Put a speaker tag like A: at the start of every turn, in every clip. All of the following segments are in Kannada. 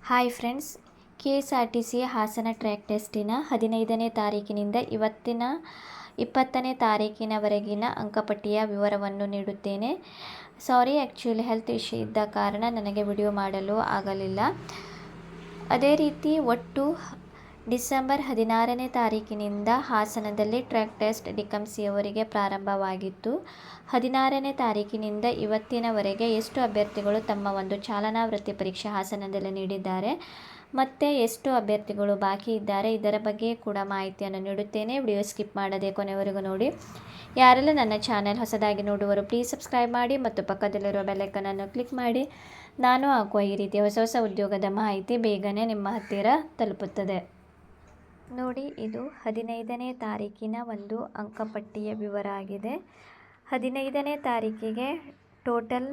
A: Hi friends, KSRTC Hassan track ಟೆಸ್ಟಿನ 15ನೇ ತಾರೀಕಿನಿಂದ 20ನೇ ತಾರೀಕಿನವರೆಗಿನ ಅಂಕಪಟ್ಟಿಯ ವಿವರವನ್ನು ನೀಡುತ್ತೇನೆ. ಸಾರಿ, ಆ್ಯಕ್ಚುಲಿ ಹೆಲ್ತ್ ಇಶ್ಯೂ ಇದ್ದ ಕಾರಣ ನನಗೆ ವಿಡಿಯೋ ಮಾಡಲು ಆಗಲಿಲ್ಲ. ಅದೇ ರೀತಿ ಒಟ್ಟು ಡಿಸೆಂಬರ್ 16ನೇ ತಾರೀಕಿನಿಂದ ಹಾಸನದಲ್ಲಿ ಟ್ರ್ಯಾಕ್ ಟೆಸ್ಟ್ ಡಿಕಂಸಿಯವರಿಗೆ ಪ್ರಾರಂಭವಾಗಿತ್ತು. 16ನೇ ತಾರೀಕಿನಿಂದ ಇವತ್ತಿನವರೆಗೆ ಎಷ್ಟು ಅಭ್ಯರ್ಥಿಗಳು ತಮ್ಮ ಒಂದು ಚಾಲನಾ ವೃತ್ತಿ ಪರೀಕ್ಷೆ ಹಾಸನದಲ್ಲಿ ನೀಡಿದ್ದಾರೆ ಮತ್ತು ಎಷ್ಟು ಅಭ್ಯರ್ಥಿಗಳು ಬಾಕಿ ಇದ್ದಾರೆ, ಇದರ ಬಗ್ಗೆ ಕೂಡ ಮಾಹಿತಿಯನ್ನು ನೀಡುತ್ತೇನೆ. ವಿಡಿಯೋ ಸ್ಕಿಪ್ ಮಾಡದೆ ಕೊನೆವರೆಗೂ ನೋಡಿ. ಯಾರೆಲ್ಲ ನನ್ನ ಚಾನೆಲ್ ಹೊಸದಾಗಿ ನೋಡುವರು ಪ್ಲೀಸ್ ಸಬ್ಸ್ಕ್ರೈಬ್ ಮಾಡಿ ಮತ್ತು ಪಕ್ಕದಲ್ಲಿರುವ ಬೆಲ್ಲೈಕನನ್ನು ಕ್ಲಿಕ್ ಮಾಡಿ. ನಾನು ಹಾಕುವ ಈ ರೀತಿಯ ಹೊಸ ಉದ್ಯೋಗದ ಮಾಹಿತಿ ಬೇಗನೆ ನಿಮ್ಮ ಹತ್ತಿರ ತಲುಪುತ್ತದೆ. ನೋಡಿ, ಇದು 15ನೇ ತಾರೀಕಿನ ಒಂದು ಅಂಕಪಟ್ಟಿಯ ವಿವರ ಆಗಿದೆ. 15ನೇ ತಾರೀಕಿಗೆ ಟೋಟಲ್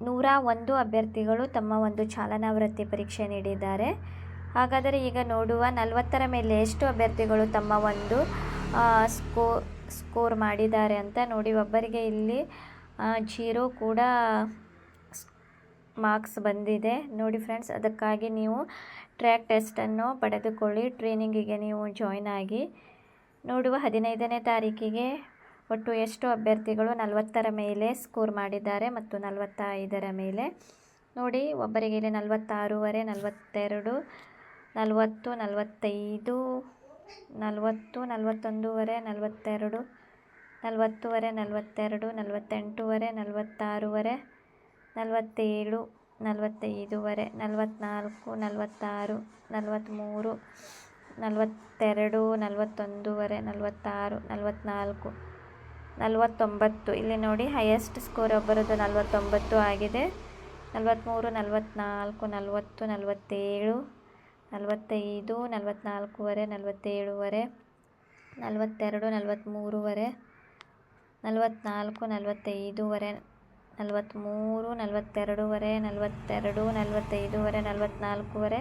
A: 101 ಅಭ್ಯರ್ಥಿಗಳು ತಮ್ಮ ಒಂದು ಚಾಲನಾ ವೃತ್ತಿ ಪರೀಕ್ಷೆ ನೀಡಿದ್ದಾರೆ. ಹಾಗಾದರೆ ಈಗ ನೋಡುವ 40ರ ಮೇಲೆ ಎಷ್ಟು ಅಭ್ಯರ್ಥಿಗಳು ತಮ್ಮ ಒಂದು ಸ್ಕೋರ್ ಮಾಡಿದ್ದಾರೆ ಅಂತ ನೋಡಿ. ಒಬ್ಬರಿಗೆ ಇಲ್ಲಿ 0 ಕೂಡ ಮಾರ್ಕ್ಸ್ ಬಂದಿದೆ ನೋಡಿ ಫ್ರೆಂಡ್ಸ್. ಅದಕ್ಕಾಗಿ ನೀವು ಟ್ರ್ಯಾಕ್ ಟೆಸ್ಟನ್ನು ಪಡೆದುಕೊಳ್ಳಿ, ಟ್ರೈನಿಂಗಿಗೆ ನೀವು ಜಾಯ್ನ್ ಆಗಿ. ನೋಡುವ 15ನೇ ತಾರೀಕಿಗೆ ಒಟ್ಟು ಎಷ್ಟು ಅಭ್ಯರ್ಥಿಗಳು 40ರ ಮೇಲೆ ಸ್ಕೋರ್ ಮಾಡಿದ್ದಾರೆ ಮತ್ತು 45ರ ಮೇಲೆ ನೋಡಿ. ಒಬ್ಬರಿಗೆ ಇಲ್ಲಿ 46ವರೆ, 42, 40, 45, 40, 41ವರೆ, 42, 40ವರೆ, 42, 48ವರೆ, 46ವರೆ, 47, 45ವರೆ, 44, 46, 43, 42, 41ವರೆ, 46, 44, 49. ಇಲ್ಲಿ ನೋಡಿ, ಹೈಯೆಸ್ಟ್ ಸ್ಕೋರ್ ಒಬ್ಬರದ್ದು 49 ಆಗಿದೆ. 43, 44, 40, 47, 45, 44ವರೆ, 47ವರೆ, 42, 43ವರೆ, 44, 45ವರೆ, 43, 42ವರೆ, 42, 45ವರೆ, 44ವರೆ,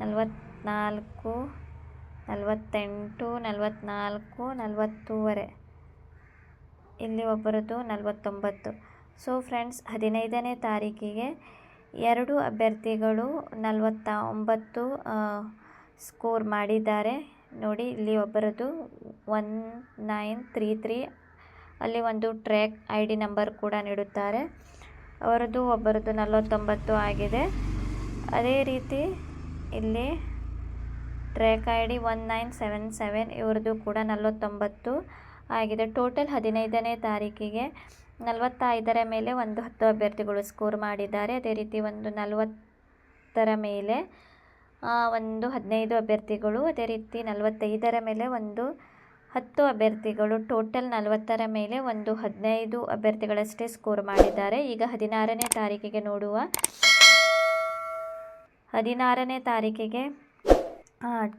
A: 44, 48, 44, 40ವರೆ. ಇಲ್ಲಿ ಒಬ್ಬರದ್ದು 49. ಸೊ ಫ್ರೆಂಡ್ಸ್, 15ನೇ ತಾರೀಕಿಗೆ 2 ಅಭ್ಯರ್ಥಿಗಳು 49 ಸ್ಕೋರ್ ಮಾಡಿದ್ದಾರೆ ನೋಡಿ. ಇಲ್ಲಿ ಒಬ್ಬರದ್ದು 1933, ಅಲ್ಲಿ ಒಂದು ಟ್ರ್ಯಾಕ್ ID ನಂಬರ್ ಕೂಡ ನೀಡುತ್ತಾರೆ. ಅವರದ್ದು ಒಬ್ಬರದ್ದು 49 ಆಗಿದೆ. ಅದೇ ರೀತಿ ಇಲ್ಲಿ ಟ್ರ್ಯಾಕ್ ID 1977, ಇವ್ರದ್ದು ಕೂಡ 49 ಆಗಿದೆ. ಟೋಟಲ್ 15ನೇ ತಾರೀಕಿಗೆ 45ರ ಮೇಲೆ ಒಂದು 10 ಅಭ್ಯರ್ಥಿಗಳು ಸ್ಕೋರ್ ಮಾಡಿದ್ದಾರೆ. ಅದೇ ರೀತಿ ಒಂದು 40ರ ಮೇಲೆ ಒಂದು 15 ಅಭ್ಯರ್ಥಿಗಳು, ಅದೇ ರೀತಿ 45ರ ಮೇಲೆ ಒಂದು 10 ಅಭ್ಯರ್ಥಿಗಳು, ಟೋಟಲ್ 40ರ ಮೇಲೆ ಒಂದು 15 ಅಭ್ಯರ್ಥಿಗಳಷ್ಟೇ ಸ್ಕೋರ್ ಮಾಡಿದ್ದಾರೆ. ಈಗ 16ನೇ ತಾರೀಕಿಗೆ ನೋಡುವ. 16ನೇ ತಾರೀಕಿಗೆ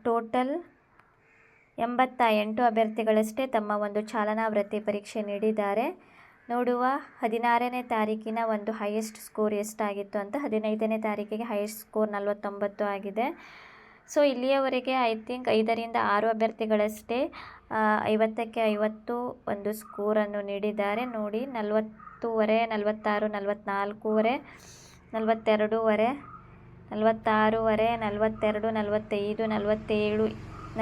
A: ಟೋಟಲ್ 88 ಅಭ್ಯರ್ಥಿಗಳಷ್ಟೇ ತಮ್ಮ ಒಂದು ಚಾಲನಾ ವೃತ್ತಿ ಪರೀಕ್ಷೆ ನೀಡಿದ್ದಾರೆ. ನೋಡುವ 16ನೇ ತಾರೀಕಿನ ಒಂದು ಹೈಯೆಸ್ಟ್ ಸ್ಕೋರ್ ಎಷ್ಟಾಗಿತ್ತು ಅಂತ. 15ನೇ ತಾರೀಕಿಗೆ ಹೈಯೆಸ್ಟ್ ಸ್ಕೋರ್ 49 ಆಗಿದೆ. ಸೊ ಇಲ್ಲಿಯವರೆಗೆ ಐ ಥಿಂಕ್ 5ರಿಂದ 6 ಅಭ್ಯರ್ಥಿಗಳಷ್ಟೇ 50ಕ್ಕೆ 50 ಒಂದು ಸ್ಕೋರನ್ನು ನೀಡಿದ್ದಾರೆ ನೋಡಿ. 40ವರೆ, 46, 44ವರೆ, 42ವರೆ, 46ವರೆ, 42, 45, 47, 45, 26,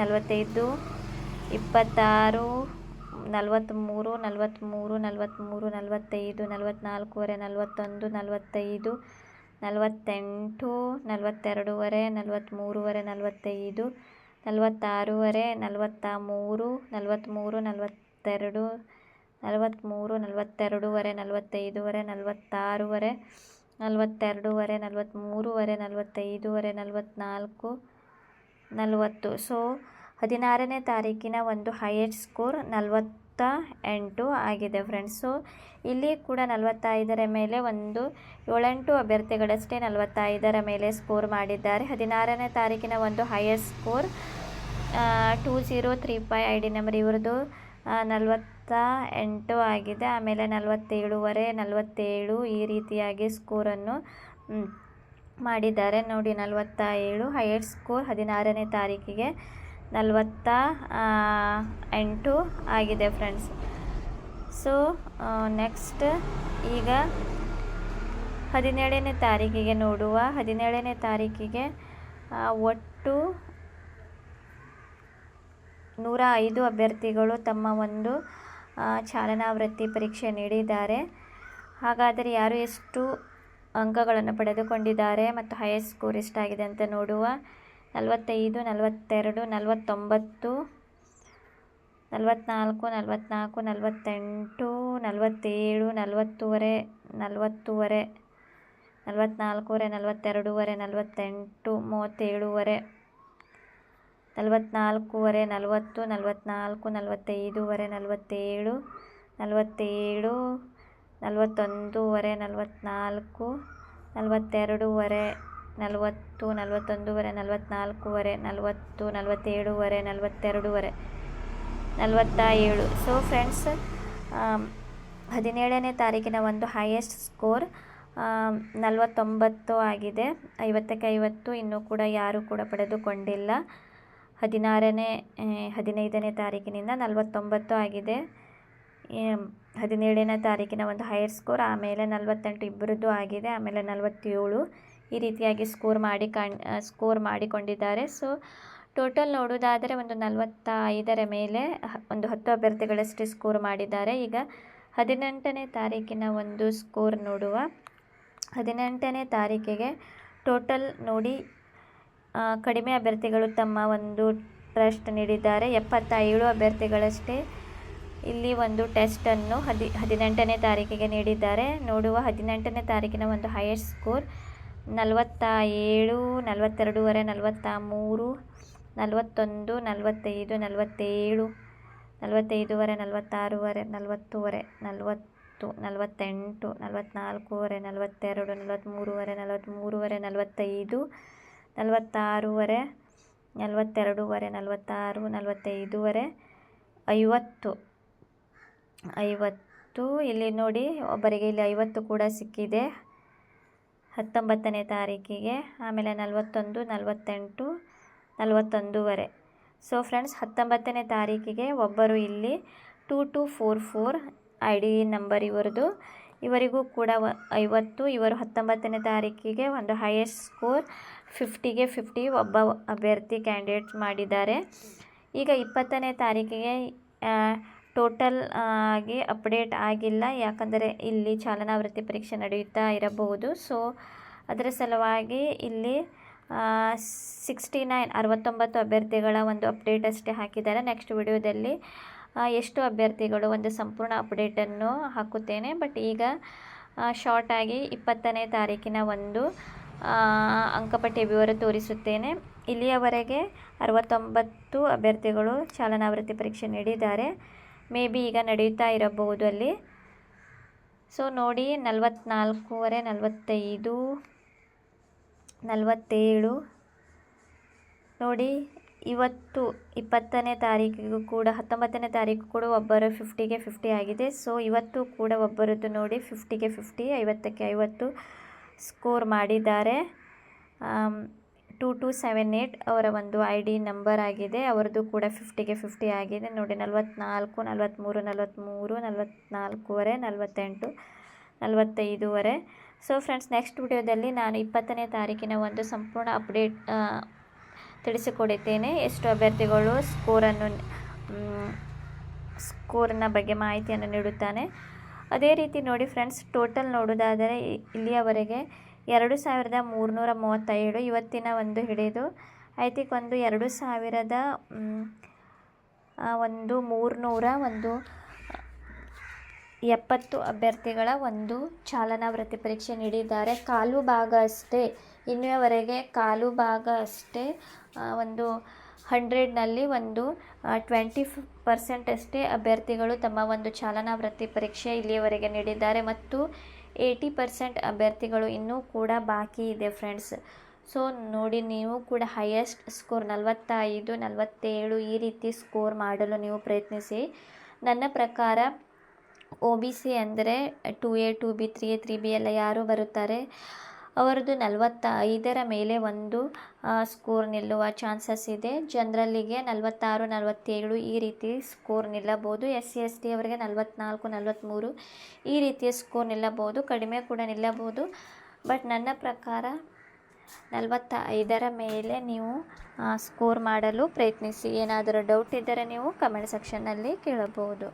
A: 43, 43, 43, 45, 44ವರೆ, 41, 45, 48, 42ವರೆ, 43ವರೆ, 45, 46ವರೆ, 43, 43, 42, 43, 42ವರೆ, 45ವರೆ, 46ವರೆ, 42ವರೆ, 43ವರೆ, 45ವರೆ, 44, 40. ಸೊ 16ನೇ ತಾರೀಕಿನ ಒಂದು ಹೈಯೆಸ್ಟ್ ಸ್ಕೋರ್ 48 ಆಗಿದೆ ಫ್ರೆಂಡ್ಸ್. ಸೊ ಇಲ್ಲಿ ಕೂಡ 45ರ ಮೇಲೆ ಒಂದು 7-8 ಅಭ್ಯರ್ಥಿಗಳಷ್ಟೇ 45ರ ಮೇಲೆ ಸ್ಕೋರ್ ಮಾಡಿದ್ದಾರೆ. 16ನೇ ತಾರೀಕಿನ ಒಂದು ಹೈಯೆಸ್ಟ್ ಸ್ಕೋರ್ 2035 ID ನಂಬರ್, ಇವ್ರದ್ದು 48 ಆಗಿದೆ. ಆಮೇಲೆ 47ವರೆ, 47 ಈ ರೀತಿಯಾಗಿ ಸ್ಕೋರನ್ನು ಮಾಡಿದ್ದಾರೆ ನೋಡಿ. 47 ಹೈಯೆಸ್ಟ್ ಸ್ಕೋರ್ 16ನೇ ತಾರೀಕಿಗೆ 48 ಆಗಿದೆ ಫ್ರೆಂಡ್ಸ್. ಸೊ ನೆಕ್ಸ್ಟ್ ಈಗ 17ನೇ ತಾರೀಕಿಗೆ ನೋಡುವ. 17ನೇ ತಾರೀಕಿಗೆ ಒಟ್ಟು 105 ಅಭ್ಯರ್ಥಿಗಳು ತಮ್ಮ ಒಂದು ಚಾಲನಾ ವೃತ್ತಿ ಪರೀಕ್ಷೆ ನೀಡಿದ್ದಾರೆ. ಹಾಗಾದರೆ ಯಾರು ಎಷ್ಟು ಅಂಕಗಳನ್ನು ಪಡೆದುಕೊಂಡಿದ್ದಾರೆ ಮತ್ತು ಹೈಯೆಸ್ಟ್ ಸ್ಕೋರ್ ಎಷ್ಟಾಗಿದೆ ಅಂತ ನೋಡುವ. 45, 42, 49, 44, 44, 48, 47, 40ವರೆ, 40ವರೆ, 44ವರೆ, 42ವರೆ, 48, 37ವರೆ, 44ವರೆ, 40, 44, 45ವರೆ, 47, 47, 41ವರೆ, 44, 42ವರೆ, 40, 41ವರೆ, 44ವರೆ, 40, 47ವರೆ, 42ವರೆ, 47. ಸೊ ಫ್ರೆಂಡ್ಸ್, 17ನೇ ತಾರೀಕಿನ ಒಂದು ಹೈಯೆಸ್ಟ್ ಸ್ಕೋರ್ 49 ಆಗಿದೆ. 50ಕ್ಕೆ 50 ಇನ್ನೂ ಕೂಡ ಯಾರೂ ಕೂಡ ಪಡೆದುಕೊಂಡಿಲ್ಲ. 15ನೇ ತಾರೀಕಿನಿಂದ 49 ಆಗಿದೆ. 17ನೇ ತಾರೀಕಿನ ಒಂದು ಹೈಯರ್ ಸ್ಕೋರ್, ಆಮೇಲೆ 48 ಇಬ್ಬರದ್ದು ಆಗಿದೆ, ಆಮೇಲೆ 47 ಈ ರೀತಿಯಾಗಿ ಸ್ಕೋರ್ ಮಾಡಿಕೊಂಡಿದ್ದಾರೆ. ಸೊ ಟೋಟಲ್ ನೋಡೋದಾದರೆ ಒಂದು 45ರ ಮೇಲೆ ಒಂದು 10 ಅಭ್ಯರ್ಥಿಗಳಷ್ಟೇ ಸ್ಕೋರ್ ಮಾಡಿದ್ದಾರೆ. ಈಗ 18ನೇ ತಾರೀಕಿನ ಒಂದು ಸ್ಕೋರ್ ನೋಡುವ. 18ನೇ ತಾರೀಕಿಗೆ ಟೋಟಲ್ ನೋಡಿ, ಕಡಿಮೆ ಅಭ್ಯರ್ಥಿಗಳು ತಮ್ಮ ಒಂದು ಟೆಸ್ಟ್ ನೀಡಿದ್ದಾರೆ. 77 ಅಭ್ಯರ್ಥಿಗಳಷ್ಟೇ ಇಲ್ಲಿ ಒಂದು ಟೆಸ್ಟನ್ನು 18ನೇ ತಾರೀಕಿಗೆ ನೀಡಿದ್ದಾರೆ. ನೋಡುವ 18ನೇ ತಾರೀಕಿನ ಒಂದು ಹೈಯೆಸ್ಟ್ ಸ್ಕೋರ್ 47, 42ವರೆ, 43, 41, 45, 47, 45ವರೆ, 46ವರೆ, 40ವರೆ, 40, 48, 44ವರೆ, 42, 43ವರೆ, 43ವರೆ, 45, 46ವರೆ, 42ವರೆ, 46, 45ವರೆ, 50 ಇಲ್ಲಿ ನೋಡಿ, ಒಬ್ಬರಿಗೆ ಇಲ್ಲಿ 50 ಕೂಡ ಸಿಕ್ಕಿದೆ 19ನೇ ತಾರೀಕಿಗೆ. ಆಮೇಲೆ 41, 48, 41ವರೆ. ಸೊ ಫ್ರೆಂಡ್ಸ್, 19ನೇ ತಾರೀಕಿಗೆ ಒಬ್ಬರು ಇಲ್ಲಿ 2244 ID ನಂಬರ್ ಇವರಿಗೂ ಕೂಡ 50. ಇವರು 19ನೇ ತಾರೀಕಿಗೆ ಒಂದು ಹೈಯೆಸ್ಟ್ ಸ್ಕೋರ್ 50ಗೆ 50 ಒಬ್ಬ ಅಭ್ಯರ್ಥಿ ಕ್ಯಾಂಡಿಡೇಟ್ ಮಾಡಿದ್ದಾರೆ. ಈಗ 20ನೇ ತಾರೀಕಿಗೆ ಟೋಟಲ್ ಆಗಿ ಅಪ್ಡೇಟ್ ಆಗಿಲ್ಲ, ಯಾಕಂದರೆ ಇಲ್ಲಿ ಚಾಲನಾ ವೃತ್ತಿ ಪರೀಕ್ಷೆ ನಡೆಯುತ್ತಾ ಇರಬಹುದು. ಸೊ ಅದರ ಸಲುವಾಗಿ ಇಲ್ಲಿ 69 ಅಭ್ಯರ್ಥಿಗಳ ಒಂದು ಅಪ್ಡೇಟ್ ಅಷ್ಟೇ ಹಾಕಿದ್ದಾರೆ. ನೆಕ್ಸ್ಟ್ ವಿಡಿಯೋದಲ್ಲಿ ಎಷ್ಟು ಅಭ್ಯರ್ಥಿಗಳು ಒಂದು ಸಂಪೂರ್ಣ ಅಪ್ಡೇಟನ್ನು ಹಾಕುತ್ತೇನೆ. ಬಟ್ ಈಗ ಶಾರ್ಟಾಗಿ 20ನೇ ತಾರೀಕಿನ ಒಂದು ಅಂಕಪಟ್ಟಿಯ ವಿವರ ತೋರಿಸುತ್ತೇನೆ. ಇಲ್ಲಿಯವರೆಗೆ 69 ಅಭ್ಯರ್ಥಿಗಳು ಚಾಲನಾ ವೃತ್ತಿ ಪರೀಕ್ಷೆ ನೀಡಿದ್ದಾರೆ. ಮೇ ಬಿ ಈಗ ನಡೆಯುತ್ತಾ ಇರಬಹುದು ಅಲ್ಲಿ. ಸೊ ನೋಡಿ, 44ವರೆ, 45, 47 ನೋಡಿ. ಇವತ್ತು 20ನೇ ತಾರೀಕಿಗೂ ಕೂಡ 19ನೇ ತಾರೀಕು ಕೂಡ ಒಬ್ಬರು 50ಗೆ 50 ಆಗಿದೆ. ಸೊ ಇವತ್ತು ಕೂಡ ಒಬ್ಬರದ್ದು ನೋಡಿ 50ಗೆ 50, 50ಕ್ಕೆ 50 ಸ್ಕೋರ್ ಮಾಡಿದ್ದಾರೆ. 2278 ಅವರ ಒಂದು ID ನಂಬರ್ ಆಗಿದೆ. ಅವರದ್ದು ಕೂಡ 50ಗೆ 50 ಆಗಿದೆ ನೋಡಿ. 44, 43, 43, 44ವರೆ, 48, 45ವರೆ. ಸೊ ಫ್ರೆಂಡ್ಸ್, ನೆಕ್ಸ್ಟ್ ವಿಡಿಯೋದಲ್ಲಿ ನಾನು 20ನೇ ತಾರೀಕಿನ ಒಂದು ಸಂಪೂರ್ಣ ಅಪ್ಡೇಟ್ ತಿಳಿಸಿಕೊಡುತ್ತೇನೆ. ಎಷ್ಟು ಅಭ್ಯರ್ಥಿಗಳು ಸ್ಕೋರ್ನ ಬಗ್ಗೆ ಮಾಹಿತಿಯನ್ನು ನೀಡುತ್ತಾನೆ. ಅದೇ ರೀತಿ ನೋಡಿ ಫ್ರೆಂಡ್ಸ್, ಟೋಟಲ್ ನೋಡೋದಾದರೆ ಇಲ್ಲಿಯವರೆಗೆ 2337 ಇವತ್ತಿನ ಒಂದು ಹಿಡಿದು ಐ ಥಿಂಕ್ ಒಂದು 2370 ಅಭ್ಯರ್ಥಿಗಳ ಒಂದು ಚಾಲನಾ ವೃತ್ತಿ ಪರೀಕ್ಷೆ ನೀಡಿದ್ದಾರೆ. ಕಾಲು ಭಾಗ ಅಷ್ಟೇ, ಇನ್ನುವರೆಗೆ ಕಾಲು ಭಾಗ ಅಷ್ಟೇ, ಒಂದು 100ನಲ್ಲಿ ಒಂದು 20% ಅಷ್ಟೇ ಅಭ್ಯರ್ಥಿಗಳು ತಮ್ಮ ಒಂದು ಚಾಲನಾ ವೃತ್ತಿ ಪರೀಕ್ಷೆ ಇಲ್ಲಿಯವರೆಗೆ ನೀಡಿದ್ದಾರೆ ಮತ್ತು 80% ಅಭ್ಯರ್ಥಿಗಳು ಇನ್ನೂ ಕೂಡ ಬಾಕಿ ಇದೆ ಫ್ರೆಂಡ್ಸ್. ಸೊ ನೋಡಿ, ನೀವು ಕೂಡ ಹೈಯೆಸ್ಟ್ ಸ್ಕೋರ್ 45, 47 ಈ ರೀತಿ ಸ್ಕೋರ್ ಮಾಡಲು ನೀವು ಪ್ರಯತ್ನಿಸಿ. ನನ್ನ ಪ್ರಕಾರ OBC ಅಂದರೆ 2A, 2B, 3A, 3B ಎಲ್ಲ ಯಾರು ಬರುತ್ತಾರೆ ಅವರದ್ದು 45ರ ಮೇಲೆ ಒಂದು ಸ್ಕೋರ್ ನಿಲ್ಲುವ ಚಾನ್ಸಸ್ ಇದೆ. ಜನರಲ್ಲಿಗೆ 46, 47 ಈ ರೀತಿ ಸ್ಕೋರ್ ನಿಲ್ಲಬಹುದು. SC ST ಅವರಿಗೆ 44, 43 ಈ ರೀತಿಯ ಸ್ಕೋರ್ ನಿಲ್ಲಬಹುದು, ಕಡಿಮೆ ಕೂಡ ನಿಲ್ಲಬಹುದು. ಬಟ್ ನನ್ನ ಪ್ರಕಾರ 45ರ ಮೇಲೆ ನೀವು ಸ್ಕೋರ್ ಮಾಡಲು ಪ್ರಯತ್ನಿಸಿ. ಏನಾದರೂ ಡೌಟ್ ಇದ್ದರೆ ನೀವು ಕಮೆಂಟ್ ಸೆಕ್ಷನ್ನಲ್ಲಿ ಕೇಳಬಹುದು.